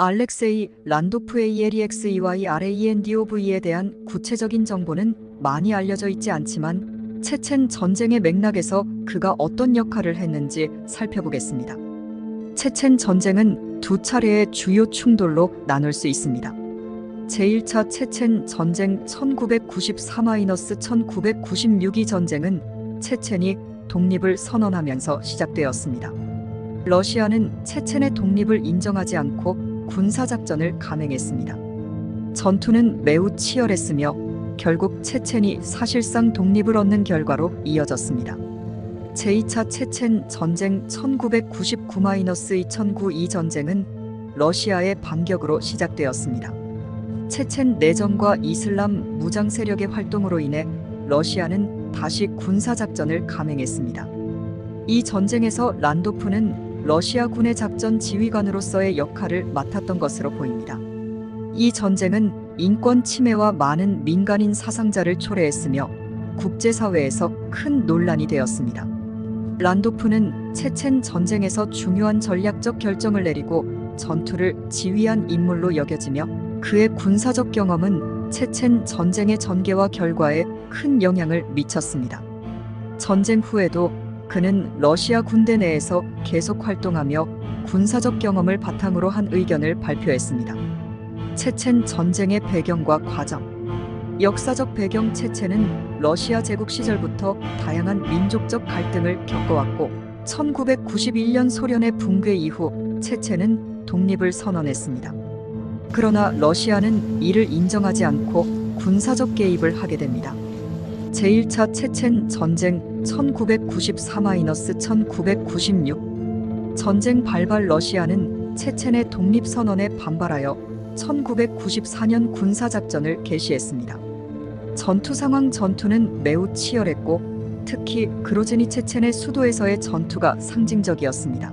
알렉세이 란도프의 ELEXEYRANDOV에 대한 구체적인 정보는 많이 알려져 있지 않지만 체첸 전쟁의 맥락에서 그가 어떤 역할을 했는지 살펴보겠습니다. 체첸 전쟁은 두 차례의 주요 충돌로 나눌 수 있습니다. 제1차 체첸 전쟁 1994-1996이 전쟁은 체첸이 독립을 선언하면서 시작되었습니다. 러시아는 체첸의 독립을 인정하지 않고 군사작전을 감행했습니다. 전투는 매우 치열했으며 결국 체첸이 사실상 독립을 얻는 결과로 이어졌습니다. 제2차 체첸 전쟁 1999-2009이 전쟁은 러시아의 반격으로 시작되었습니다. 체첸 내전과 이슬람 무장 세력의 활동으로 인해 러시아는 다시 군사작전을 감행했습니다. 이 전쟁에서 란도프는 러시아 군의 작전 지휘관으로서의 역할을 맡았던 것으로 보입니다. 이 전쟁은 인권 침해와 많은 민간인 사상자를 초래했으며 국제사회에서 큰 논란이 되었습니다. 란도프는 체첸 전쟁에서 중요한 전략적 결정을 내리고 전투를 지휘한 인물로 여겨지며 그의 군사적 경험은 체첸 전쟁의 전개와 결과에 큰 영향을 미쳤습니다. 전쟁 후에도 그는 러시아 군대 내에서 계속 활동하며 군사적 경험을 바탕으로 한 의견을 발표했습니다. 체첸 전쟁의 배경과 과정. 역사적 배경. 체첸은 러시아 제국 시절부터 다양한 민족적 갈등을 겪어왔고 1991년 소련의 붕괴 이후 체첸은 독립을 선언했습니다. 그러나 러시아는 이를 인정하지 않고 군사적 개입을 하게 됩니다. 제1차 체첸 전쟁 1994-1996 전쟁 발발. 러시아는 체첸의 독립 선언에 반발하여 1994년 군사작전을 개시했습니다. 전투 상황. 전투는 매우 치열했고 특히 그로즈니 체첸의 수도에서의 전투가 상징적이었습니다.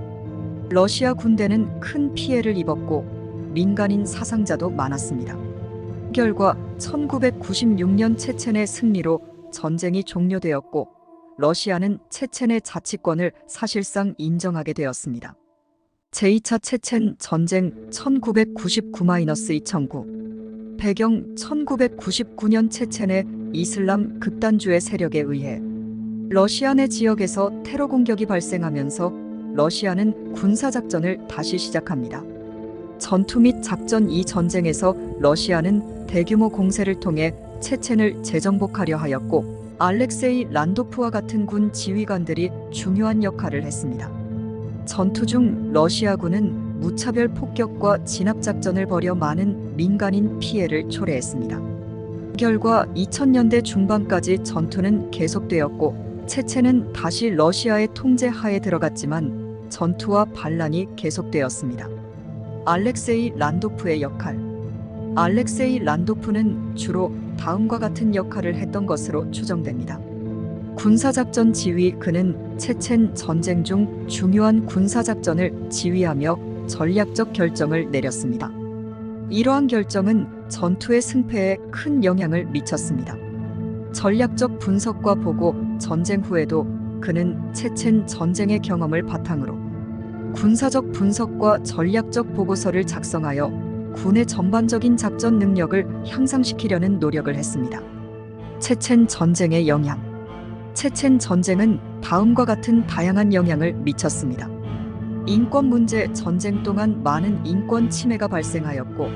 러시아 군대는 큰 피해를 입었고 민간인 사상자도 많았습니다. 결과 1996년 체첸의 승리로 전쟁이 종료되었고 러시아는 체첸의 자치권을 사실상 인정하게 되었습니다. 제2차 체첸 전쟁 1999-2009 배경. 1999년 체첸의 이슬람 극단주의 세력에 의해 러시아 내 지역에서 테러 공격이 발생하면서 러시아는 군사작전을 다시 시작합니다. 전투 및 작전. 이 전쟁에서 러시아는 대규모 공세를 통해 체첸을 재정복하려 하였고 알렉세이 란도프와 같은 군 지휘관들이 중요한 역할을 했습니다. 전투 중 러시아군은 무차별 폭격과 진압작전을 벌여 많은 민간인 피해를 초래했습니다. 결과 2000년대 중반까지 전투는 계속되었고 체첸은 다시 러시아의 통제 하에 들어갔지만 전투와 반란이 계속되었습니다. 알렉세이 란도프의 역할. 알렉세이 란도프는 주로 다음과 같은 역할을 했던 것으로 추정됩니다. 군사작전 지휘. 그는 체첸 전쟁 중 중요한 군사작전을 지휘하며 전략적 결정을 내렸습니다. 이러한 결정은 전투의 승패에 큰 영향을 미쳤습니다. 전략적 분석과 보고. 전쟁 후에도 그는 체첸 전쟁의 경험을 바탕으로 군사적 분석과 전략적 보고서를 작성하여 군의 전반적인 작전 능력을 향상시키려는 노력을 했습니다. 체첸 전쟁의 영향. 체첸 전쟁은 다음과 같은 다양한 영향을 미쳤습니다. 인권 문제. 전쟁 동안 많은 인권 침해가 발생하였고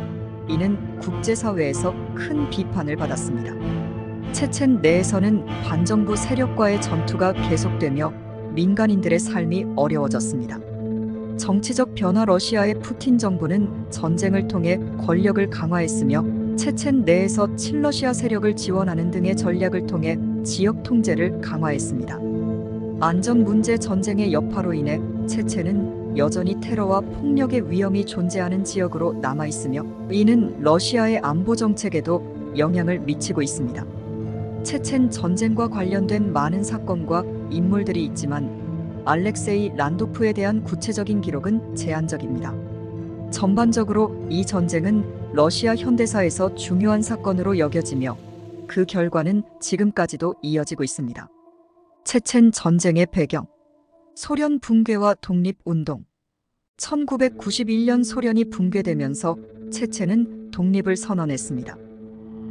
이는 국제사회에서 큰 비판을 받았습니다. 체첸 내에서는 반정부 세력과의 전투가 계속되며 민간인들의 삶이 어려워졌습니다. 정치적 변화. 러시아의 푸틴 정부는 전쟁을 통해 권력을 강화했으며 체첸 내에서 친러시아 세력을 지원하는 등의 전략을 통해 지역 통제를 강화했습니다. 안전 문제. 전쟁의 여파로 인해 체첸은 여전히 테러와 폭력의 위험이 존재하는 지역으로 남아있으며 이는 러시아의 안보 정책에도 영향을 미치고 있습니다. 체첸 전쟁과 관련된 많은 사건과 인물들이 있지만 알렉세이 란도프에 대한 구체적인 기록은 제한적입니다. 전반적으로 이 전쟁은 러시아 현대사에서 중요한 사건으로 여겨지며 그 결과는 지금까지도 이어지고 있습니다. 체첸 전쟁의 배경. 소련 붕괴와 독립운동. 1991년 소련이 붕괴되면서 체첸은 독립을 선언했습니다.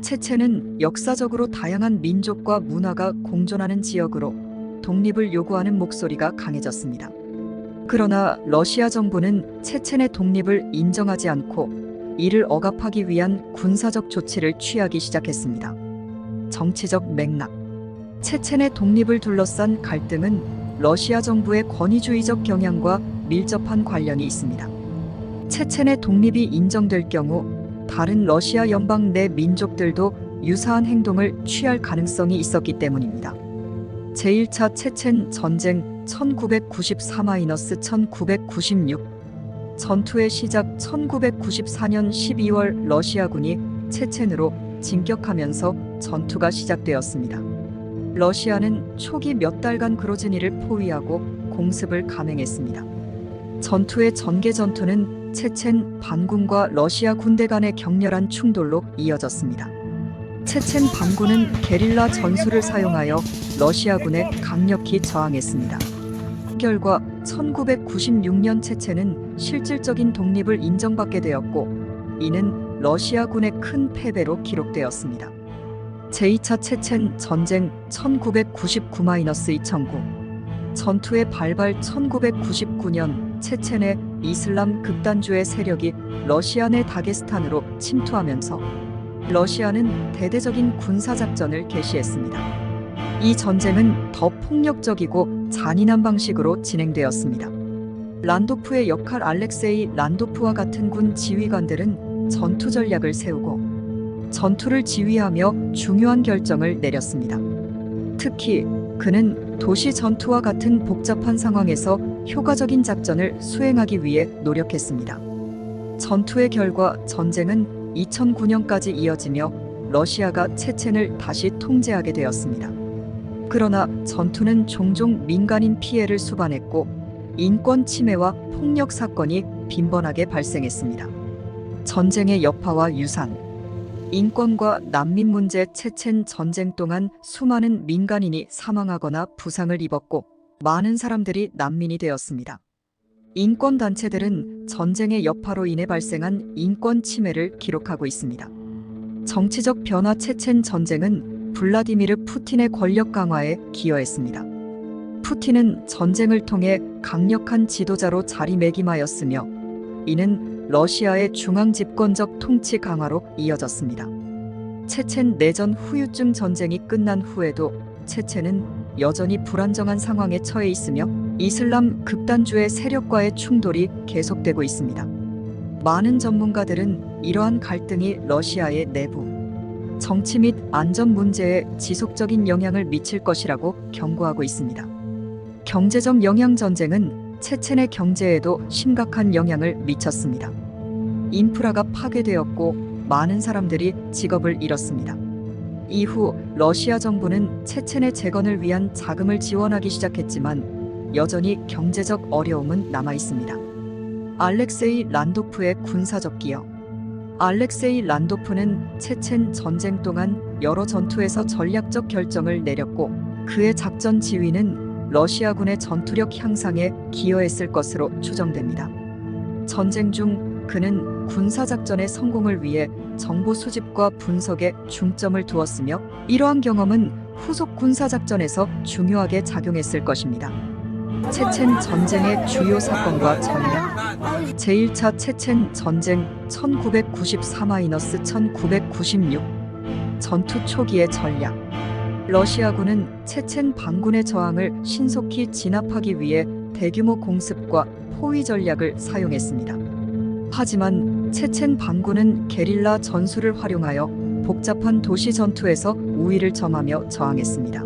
체첸은 역사적으로 다양한 민족과 문화가 공존하는 지역으로 독립을 요구하는 목소리가 강해졌습니다. 그러나 러시아 정부는 체첸의 독립을 인정하지 않고 이를 억압하기 위한 군사적 조치를 취하기 시작했습니다. 정치적 맥락. 체첸의 독립을 둘러싼 갈등은 러시아 정부의 권위주의적 경향과 밀접한 관련이 있습니다. 체첸의 독립이 인정될 경우 다른 러시아 연방 내 민족들도 유사한 행동을 취할 가능성이 있었기 때문입니다. 제1차 체첸 전쟁 1994-1996 전투의 시작 1994년 12월 러시아군이 체첸으로 진격하면서 전투가 시작되었습니다. 러시아는 초기 몇 달간 그로즈니를 포위하고 공습을 감행했습니다. 전투의 전개 전투는 체첸 반군과 러시아 군대 간의 격렬한 충돌로 이어졌습니다. 체첸 반군은 게릴라 전술을 사용하여 러시아군에 강력히 저항했습니다. 결과 1996년 체첸은 실질적인 독립을 인정받게 되었고 이는 러시아군의 큰 패배로 기록되었습니다. 제2차 체첸 전쟁 1999-2009 전투의 발발 1999년 체첸의 이슬람 극단주의 세력이 러시아 내 다게스탄으로 침투하면서 러시아는 대대적인 군사작전을 개시했습니다. 이 전쟁은 더 폭력적이고 잔인한 방식으로 진행되었습니다. 란도프의 역할 알렉세이 란도프와 같은 군 지휘관들은 전투 전략을 세우고 전투를 지휘하며 중요한 결정을 내렸습니다. 특히 그는 도시 전투와 같은 복잡한 상황에서 효과적인 작전을 수행하기 위해 노력했습니다. 전투의 결과 전쟁은 2009년까지 이어지며 러시아가 체첸을 다시 통제하게 되었습니다. 그러나 전투는 종종 민간인 피해를 수반했고 인권 침해와 폭력 사건이 빈번하게 발생했습니다. 전쟁의 여파와 유산. 인권과 난민 문제. 체첸 전쟁 동안 수많은 민간인이 사망하거나 부상을 입었고 많은 사람들이 난민이 되었습니다. 인권단체들은 전쟁의 여파로 인해 발생한 인권 침해를 기록하고 있습니다. 정치적 변화. 체첸 전쟁은 블라디미르 푸틴의 권력 강화에 기여했습니다. 푸틴은 전쟁을 통해 강력한 지도자로 자리매김하였으며 이는 러시아의 중앙 집권적 통치 강화로 이어졌습니다. 체첸 내전 후유증. 전쟁이 끝난 후에도 체첸은 여전히 불안정한 상황에 처해 있으며 이슬람 극단주의 세력과의 충돌이 계속되고 있습니다. 많은 전문가들은 이러한 갈등이 러시아의 내부 정치 및 안전 문제에 지속적인 영향을 미칠 것이라고 경고하고 있습니다. 경제적 영향. 전쟁은 체첸의 경제에도 심각한 영향을 미쳤습니다. 인프라가 파괴되었고 많은 사람들이 직업을 잃었습니다. 이후 러시아 정부는 체첸의 재건을 위한 자금을 지원하기 시작했지만 여전히 경제적 어려움은 남아 있습니다. 알렉세이 란도프의 군사적 기여. 알렉세이 란도프는 체첸 전쟁 동안 여러 전투에서 전략적 결정을 내렸고 그의 작전 지휘는 러시아군의 전투력 향상에 기여했을 것으로 추정됩니다. 전쟁 중 그는 군사작전의 성공을 위해 정보 수집과 분석에 중점을 두었으며 이러한 경험은 후속 군사작전에서 중요하게 작용했을 것입니다. 체첸 전쟁의 주요 사건과 전략. 제1차 체첸 전쟁 1994-1996 전투 초기의 전략. 러시아군은 체첸 반군의 저항을 신속히 진압하기 위해 대규모 공습과 포위 전략을 사용했습니다. 하지만 체첸 반군은 게릴라 전술을 활용하여 복잡한 도시 전투에서 우위를 점하며 저항했습니다.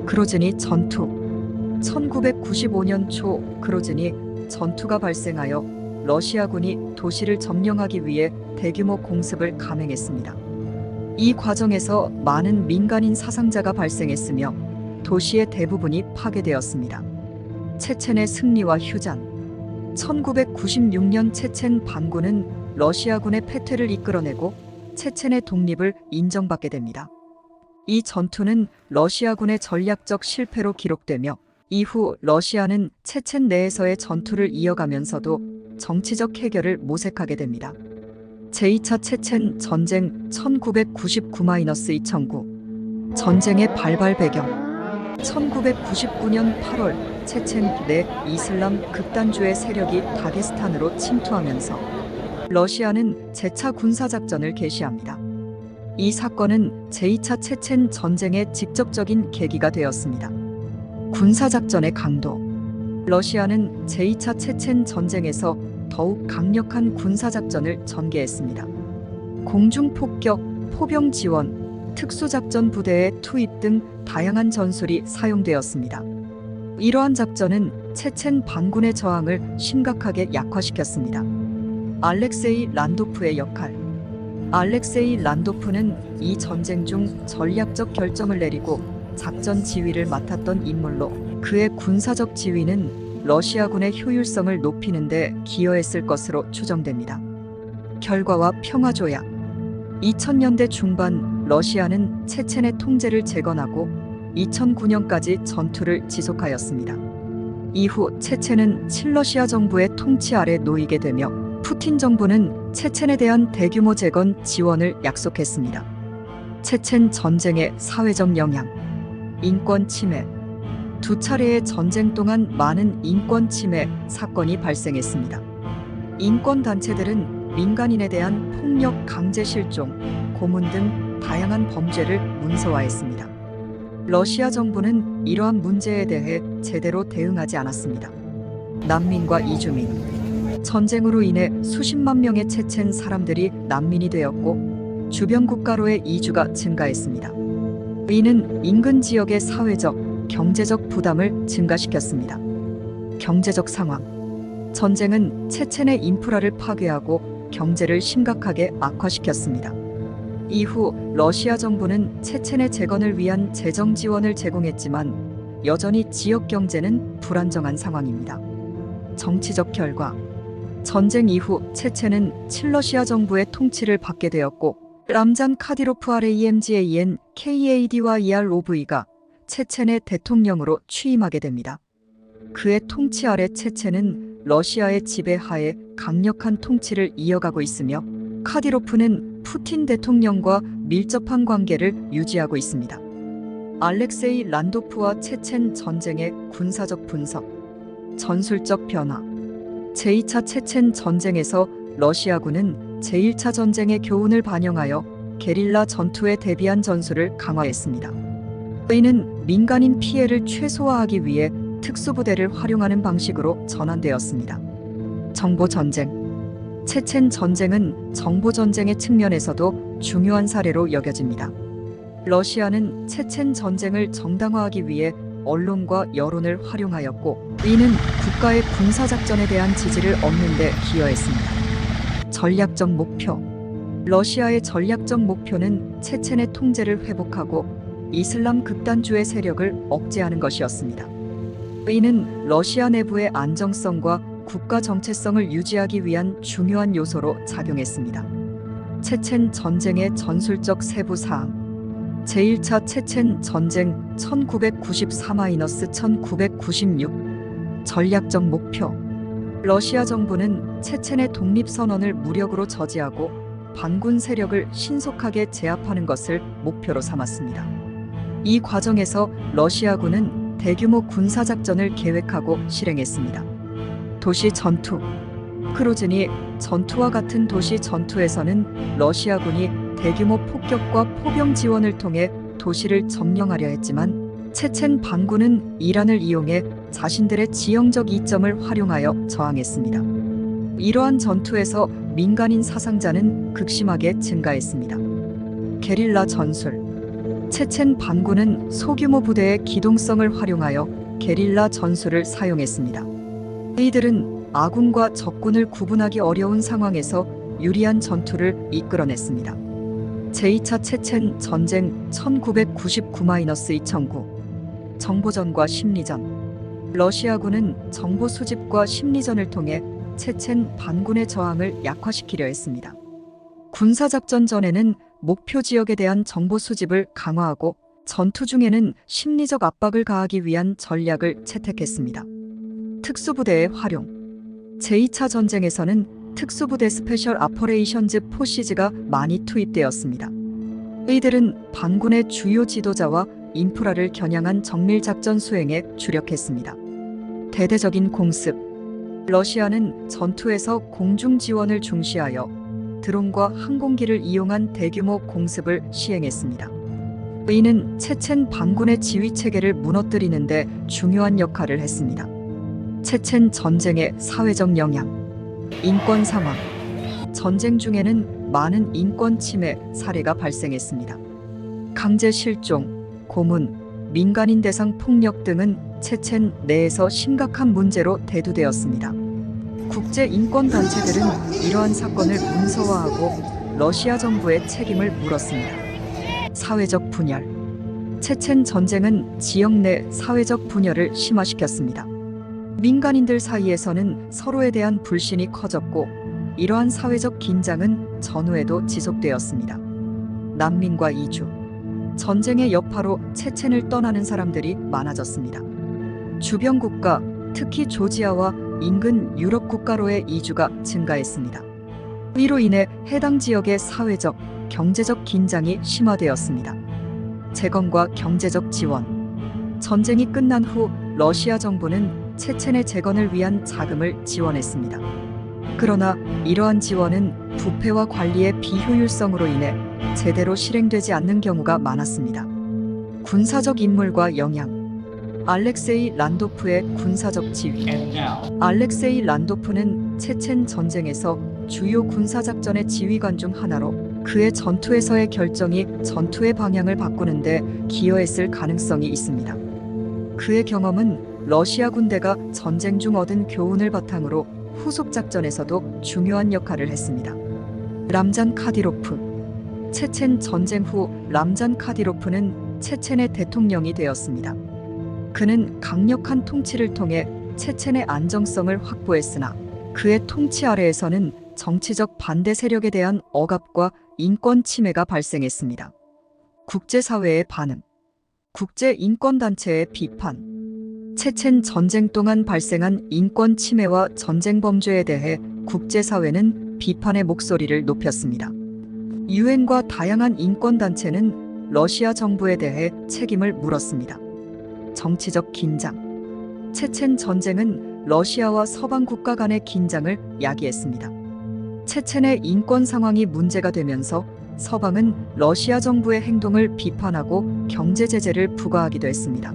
그로즈니 전투. 1995년 초 그로즈니 전투가 발생하여 러시아군이 도시를 점령하기 위해 대규모 공습을 감행했습니다. 이 과정에서 많은 민간인 사상자가 발생했으며 도시의 대부분이 파괴되었습니다. 체첸의 승리와 휴전. 1996년 체첸 반군은 러시아군의 패퇴를 이끌어내고 체첸의 독립을 인정받게 됩니다. 이 전투는 러시아군의 전략적 실패로 기록되며 이후 러시아는 체첸 내에서의 전투를 이어가면서도 정치적 해결을 모색하게 됩니다. 제2차 체첸 전쟁 1999-2009 전쟁의 발발 배경 1999년 8월 체첸 내 이슬람 극단주의 세력이 다게스탄으로 침투하면서 러시아는 재차 군사작전을 개시합니다. 이 사건은 제2차 체첸 전쟁의 직접적인 계기가 되었습니다. 군사작전의 강도 러시아는 제2차 체첸 전쟁에서 더욱 강력한 군사작전을 전개했습니다. 공중폭격, 포병 지원, 특수작전 부대의 투입 등 다양한 전술이 사용되었습니다. 이러한 작전은 체첸 반군의 저항을 심각하게 약화시켰습니다. 알렉세이 란도프의 역할 알렉세이 란도프는 이 전쟁 중 전략적 결정을 내리고 작전 지휘를 맡았던 인물로 그의 군사적 지휘는 러시아군의 효율성을 높이는 데 기여했을 것으로 추정됩니다. 결과와 평화조약 2000년대 중반 러시아는 체첸의 통제를 재건하고 2009년까지 전투를 지속하였습니다. 이후 체첸은 친러시아 정부의 통치 아래 놓이게 되며 푸틴 정부는 체첸에 대한 대규모 재건 지원을 약속했습니다. 체첸 전쟁의 사회적 영향 인권 침해 두 차례의 전쟁 동안 많은 인권 침해 사건이 발생했습니다. 인권 단체들은 민간인에 대한 폭력, 강제 실종, 고문 등 다양한 범죄를 문서화했습니다. 러시아 정부는 이러한 문제에 대해 제대로 대응하지 않았습니다. 난민과 이주민 전쟁으로 인해 수십만 명의 체첸 사람들이 난민이 되었고 주변 국가로의 이주가 증가했습니다. 이는 인근 지역의 사회적, 경제적 부담을 증가시켰습니다. 경제적 상황 전쟁은 체첸의 인프라를 파괴하고 경제를 심각하게 악화시켰습니다. 이후 러시아 정부는 체첸의 재건을 위한 재정 지원을 제공했지만 여전히 지역 경제는 불안정한 상황입니다. 정치적 결과 전쟁 이후 체첸은 친러시아 정부의 통치를 받게 되었고 람잔 카디로프 RAMGAN KADYROV가 체첸의 대통령으로 취임하게 됩니다. 그의 통치 아래 체첸은 러시아의 지배하에 강력한 통치를 이어가고 있으며 카디로프는 푸틴 대통령과 밀접한 관계를 유지하고 있습니다. 알렉세이 란도프와 체첸 전쟁의 군사적 분석, 전술적 변화 제2차 체첸 전쟁에서 러시아군은 제1차 전쟁의 교훈을 반영하여 게릴라 전투에 대비한 전술을 강화했습니다. 이는 민간인 피해를 최소화하기 위해 특수부대를 활용하는 방식으로 전환되었습니다. 정보전쟁 체첸 전쟁은 정보전쟁의 측면에서도 중요한 사례로 여겨집니다. 러시아는 체첸 전쟁을 정당화하기 위해 언론과 여론을 활용하였고 이는 국가의 군사작전에 대한 지지를 얻는 데 기여했습니다. 전략적 목표 러시아의 전략적 목표는 체첸의 통제를 회복하고 이슬람 극단주의 세력을 억제하는 것이었습니다. 이는 러시아 내부의 안정성과 국가 정체성을 유지하기 위한 중요한 요소로 작용했습니다. 체첸 전쟁의 전술적 세부 사항 제1차 체첸 전쟁 1994-1996 전략적 목표 러시아 정부는 체첸의 독립선언을 무력으로 저지하고 반군 세력을 신속하게 제압하는 것을 목표로 삼았습니다. 이 과정에서 러시아군은 대규모 군사작전을 계획하고 실행했습니다. 도시 전투 크루즈니 전투와 같은 도시 전투에서는 러시아군이 대규모 폭격과 포병 지원을 통해 도시를 점령하려 했지만 체첸 반군은 이란을 이용해 자신들의 지형적 이점을 활용하여 저항했습니다. 이러한 전투에서 민간인 사상자는 극심하게 증가했습니다. 게릴라 전술 체첸 반군은 소규모 부대의 기동성을 활용하여 게릴라 전술을 사용했습니다. 이들은 아군과 적군을 구분하기 어려운 상황에서 유리한 전투를 이끌어냈습니다. 제2차 체첸 전쟁 1999-2009 정보전과 심리전 러시아군은 정보 수집과 심리전을 통해 체첸 반군의 저항을 약화시키려 했습니다. 군사작전 전에는 목표 지역에 대한 정보 수집을 강화하고 전투 중에는 심리적 압박을 가하기 위한 전략을 채택했습니다. 특수부대의 활용. 제2차 전쟁에서는 특수부대 스페셜 아퍼레이션즈 포시즈가 많이 투입되었습니다. 이들은 반군의 주요 지도자와 인프라를 겨냥한 정밀작전 수행에 주력했습니다. 대대적인 공습. 러시아는 전투에서 공중 지원을 중시하여 드론과 항공기를 이용한 대규모 공습을 시행했습니다. 이는 체첸 반군의 지휘 체계를 무너뜨리는 데 중요한 역할을 했습니다. 체첸 전쟁의 사회적 영향. 인권 상황. 전쟁 중에는 많은 인권 침해 사례가 발생했습니다. 강제 실종, 고문, 민간인 대상 폭력 등은 체첸 내에서 심각한 문제로 대두되었습니다. 국제 인권 단체들은 이러한 사건을 문서화하고 러시아 정부의 책임을 물었습니다. 사회적 분열. 체첸 전쟁은 지역 내 사회적 분열을 심화시켰습니다. 민간인들 사이에서는 서로에 대한 불신이 커졌고 이러한 사회적 긴장은 전후에도 지속되었습니다. 난민과 이주. 전쟁의 여파로 체첸을 떠나는 사람들이 많아졌습니다. 주변 국가, 특히 조지아와 인근 유럽 국가로의 이주가 증가했습니다. 이로 인해 해당 지역의 사회적, 경제적 긴장이 심화되었습니다. 재건과 경제적 지원. 전쟁이 끝난 후 러시아 정부는 체첸의 재건을 위한 자금을 지원했습니다. 그러나 이러한 지원은 부패와 관리의 비효율성으로 인해 제대로 실행되지 않는 경우가 많았습니다. 군사적 인물과 영향. 알렉세이 란도프의 군사적 지휘. 알렉세이 란도프는 체첸 전쟁에서 주요 군사작전의 지휘관 중 하나로 그의 전투에서의 결정이 전투의 방향을 바꾸는 데 기여했을 가능성이 있습니다. 그의 경험은 러시아 군대가 전쟁 중 얻은 교훈을 바탕으로 후속 작전에서도 중요한 역할을 했습니다. 람잔 카디로프. 체첸 전쟁 후 람잔 카디로프는 체첸의 대통령이 되었습니다. 그는 강력한 통치를 통해 체첸의 안정성을 확보했으나 그의 통치 아래에서는 정치적 반대 세력에 대한 억압과 인권 침해가 발생했습니다. 국제사회의 반응. 국제인권단체의 비판. 체첸 전쟁 동안 발생한 인권 침해와 전쟁 범죄에 대해 국제사회는 비판의 목소리를 높였습니다. 유엔과 다양한 인권단체는 러시아 정부에 대해 책임을 물었습니다. 정치적 긴장. 체첸 전쟁은 러시아와 서방 국가 간의 긴장을 야기했습니다. 체첸의 인권 상황이 문제가 되면서 서방은 러시아 정부의 행동을 비판하고 경제 제재를 부과하기도 했습니다.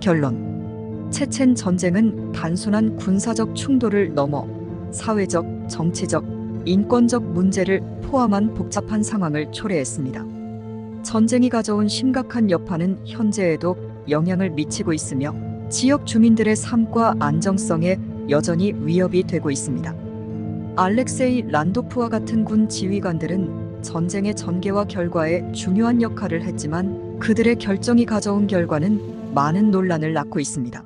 결론. 체첸 전쟁은 단순한 군사적 충돌을 넘어 사회적, 정치적, 인권적 문제를 포함한 복잡한 상황을 초래했습니다. 전쟁이 가져온 심각한 여파는 현재에도 영향을 미치고 있으며 지역 주민들의 삶과 안정성에 여전히 위협이 되고 있습니다. 알렉세이 란도프와 같은 군 지휘관들은 전쟁의 전개와 결과에 중요한 역할을 했지만 그들의 결정이 가져온 결과는 많은 논란을 낳고 있습니다.